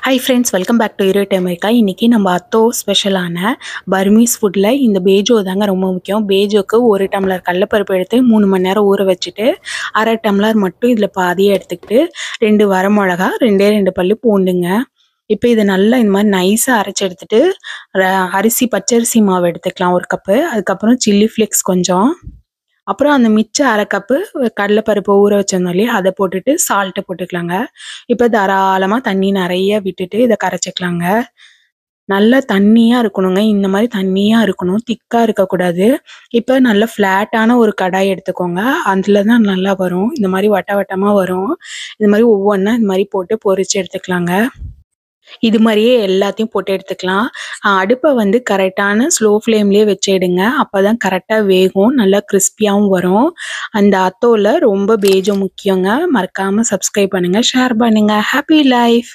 Hi friends, welcome back to Irate America. இன்னைக்கு நம்ம அத்தோ ஸ்பெஷலான பர்மீஸ் ஃபுட்டில் இந்த பேஜோ தாங்க ரொம்ப முக்கியம். பேஜோக்கு 1 டம்ளர் கடலைப்பருப்பு எடுத்து 3 மணி நேரம் ஊற வச்சுட்டு அரை டம்ளர் மட்டும் இதில் பாதியை எடுத்துக்கிட்டு 2 வரமிளகா 2 பல்லு பூண்டுங்க. இப்போ இதை நல்லா இந்த மாதிரி நைஸாக அரைச்சி எடுத்துட்டு பச்சரிசி மாவு எடுத்துக்கலாம் 1 கப்பு. அதுக்கப்புறம் சில்லி ஃப்ளேக்ஸ் கொஞ்சம், அப்புறம் அந்த மிச்சம் அரை கப்பு கடலைப்பருப்பு ஊற வச்சிருந்தோம் இல்லையா, அதை போட்டுட்டு சால்ட்டை போட்டுக்கலாங்க. இப்போ தாராளமாக தண்ணி நிறைய விட்டுட்டு இதை கரைச்சிக்கலாங்க. நல்லா தண்ணியாக இருக்கணுங்க, இந்த மாதிரி தண்ணியாக இருக்கணும், திக்காக இருக்கக்கூடாது. இப்போ நல்லா ஃப்ளாட்டான ஒரு கடாய் எடுத்துக்கோங்க, அதில் தான் நல்லா வரும், இந்த மாதிரி வட்ட வட்டமாக வரும். இந்த மாதிரி ஒவ்வொன்றா இந்த மாதிரி போட்டு பொரிச்சு எடுத்துக்கலாங்க. இது மாதிரியே எல்லாத்தையும் போட்டு எடுத்துக்கலாம். அடுப்பை வந்து கரெக்டான ஸ்லோ ஃப்ளேம்லேயே வச்சிடுங்க, அப்போ தான் கரெக்டாக வேகும், நல்லா கிறிஸ்பியாகவும் வரும். அந்த அத்தோவில் ரொம்ப பேஜோ முக்கியங்க. மறக்காமல் சப்ஸ்கிரைப் பண்ணுங்கள், ஷேர் பண்ணுங்கள். Happy life.